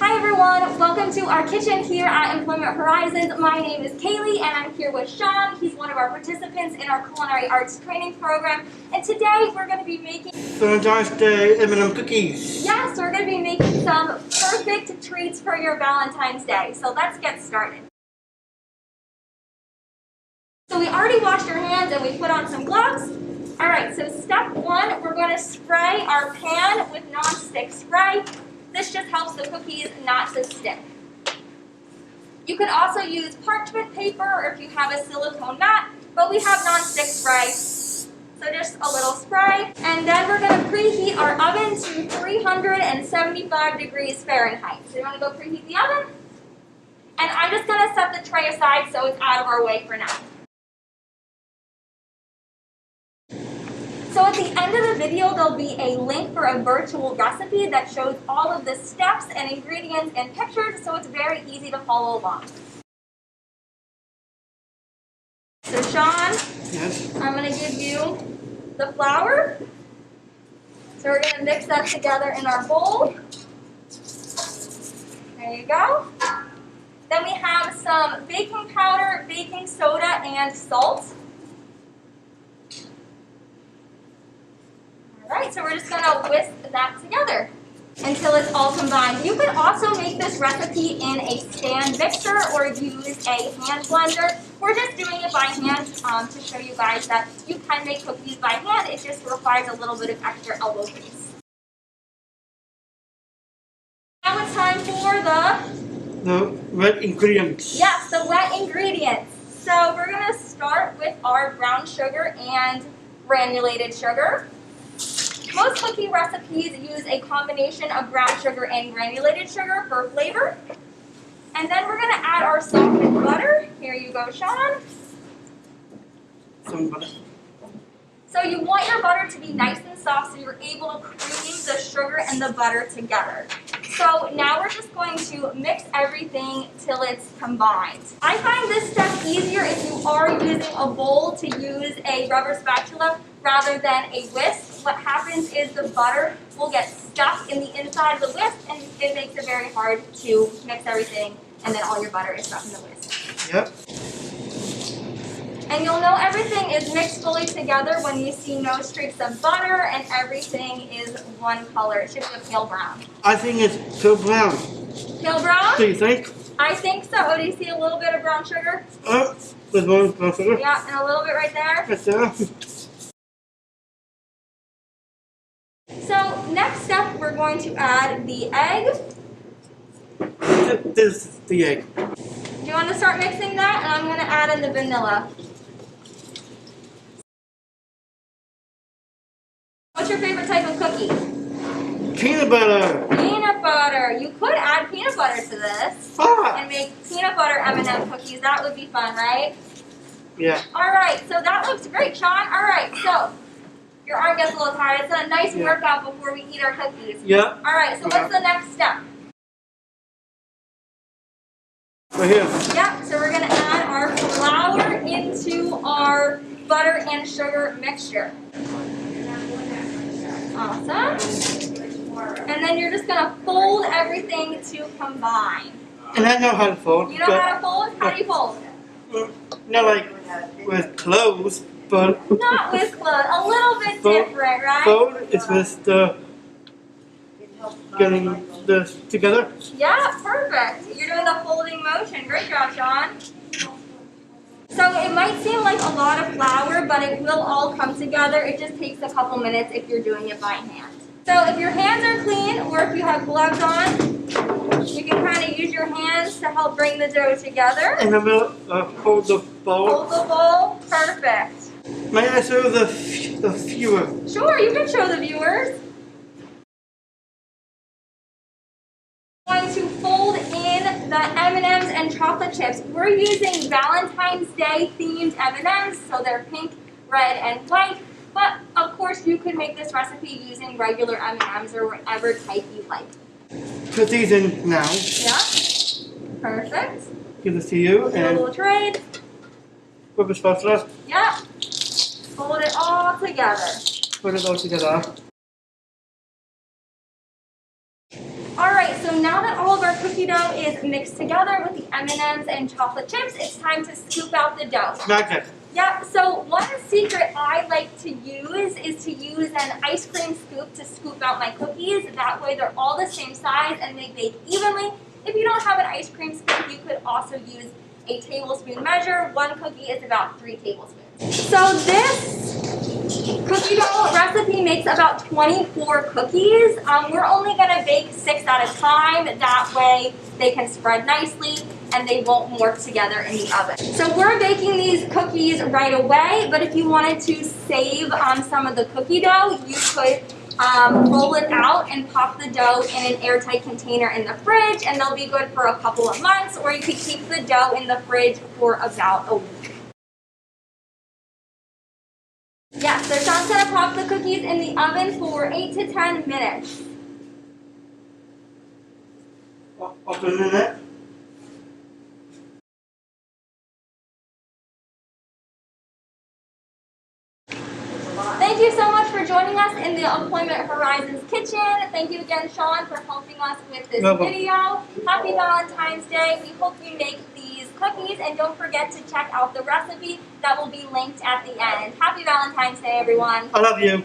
Hi everyone, welcome to our kitchen here at Employment Horizons. My name is Kaylee and I'm here with Sean. He's one of our participants in our culinary arts training program. And today we're going to be making Valentine's Day M&M cookies. Yes, we're going to be making some perfect treats for your Valentine's Day. So let's get started. So we already washed our hands and we put on some gloves. Alright, so step one, we're going to spray our pan with non-stick spray. This just helps the cookies not to stick. You can also use parchment paper or if you have a silicone mat, but we have non-stick spray, so just a little spray. And then we're going to preheat our oven to 375 degrees Fahrenheit. So you want to go preheat the oven? And I'm just going to set the tray aside so it's out of our way for now. So at the end of the video, there'll be a link for a virtual recipe that shows all of the steps and ingredients and pictures, so it's very easy to follow along. So Sean, Yes. I'm going to give you the flour. So we're going to mix that together in our bowl. There you go. Then we have some baking powder, baking soda, and salt. Alright, so we're just going to whisk that together until it's all combined. You can also make this recipe in a stand mixer or use a hand blender. We're just doing it by hand to show you guys that you can make cookies by hand. It just requires a little bit of extra elbow grease. Now it's time for The wet ingredients. Yes, the wet ingredients. So we're going to start with our brown sugar and granulated sugar. Most cookie recipes use a combination of brown sugar and granulated sugar for flavor. And then we're going to add our softened butter. Here you go, Sean. Some butter. So you want your butter to be nice and soft so you're able to cream the sugar and the butter together. So now we're just going to mix everything till it's combined. I find this step easier if you are using a bowl to use a rubber spatula rather than a whisk. What happens is the butter will get stuck in the inside of the whisk and it makes it very hard to mix everything and then all your butter is stuck in the whisk. Yep. And you'll know everything is mixed fully together when you see no streaks of butter and everything is one color. It should be a pale brown. I think it's pale brown. Pale brown? Do you think? I think so. Oh, do you see a little bit of brown sugar? There's one brown sugar. Yeah, and a little bit right there. Right there. So next step, we're going to add the egg. This is the egg. Do you want to start mixing that? And I'm going to add in the vanilla. What's your favorite type of cookie? Peanut butter. Peanut butter. You could add peanut butter to this and make peanut butter M&M cookies. That would be fun, right? Yeah. All right, so that looks great, Sean. All right, so your arm gets a little tired. It's a nice workout before we eat our cookies. Yeah. All right, so what's the next step? Right here. Yep, so we're going to add our flour into our butter and sugar mixture. Awesome. And then you're just going to fold everything to combine. And I know how to fold. You know how to fold? How do you fold? Not like with clothes, but Not with clothes. A little bit different, right? fold is with the getting this together. Yeah, perfect. You're doing the folding motion. Great job, Sean. So it might seem like a lot of flour, but it will all come together. It just takes a couple minutes if you're doing it by hand. So if your hands are clean or if you have gloves on, you can kind of use your hands to help bring the dough together. And then we'll hold the bowl. Hold the bowl. Perfect. May I show the viewer? Sure, you can show the viewers. I'm going to fold in the M&Ms and chocolate chips. We're using Valentine's Day themed M&Ms, so they're pink, red, and white. But of course, you could make this recipe using regular M&Ms or whatever type you like. Put these in now. Yeah, perfect. Give this to you A and little trade. rubber spatula. Yeah. Fold it all together. Put it all together. All right, so now that all of our cookie dough is mixed together with the M&Ms and chocolate chips, it's time to scoop out the dough. Magic. Yep, so one secret I like to use is to use an ice cream scoop to scoop out my cookies. That way they're all the same size and they bake evenly. If you don't have an ice cream scoop, you could also use a tablespoon measure. One cookie is about 3 tablespoons. So this cookie dough recipe makes about 24 cookies. We're only going to bake 6 at a time. That way they can spread nicely and they won't morph together in the oven. So we're baking these cookies right away, but if you wanted to save some of the cookie dough, you could roll it out and pop the dough in an airtight container in the fridge, and they'll be good for a couple of months, or you could keep the dough in the fridge for about a week. Yes, so Sean's going to pop the cookies in the oven for 8 to 10 minutes. Up in a minute. Thank you so much for joining us in the Employment Horizons kitchen. Thank you again, Sean, for helping us with this video. Happy Valentine's Day. We hope you make these cookies, and don't forget to check out the recipe that will be linked at the end. Happy Valentine's Day, everyone. I love you.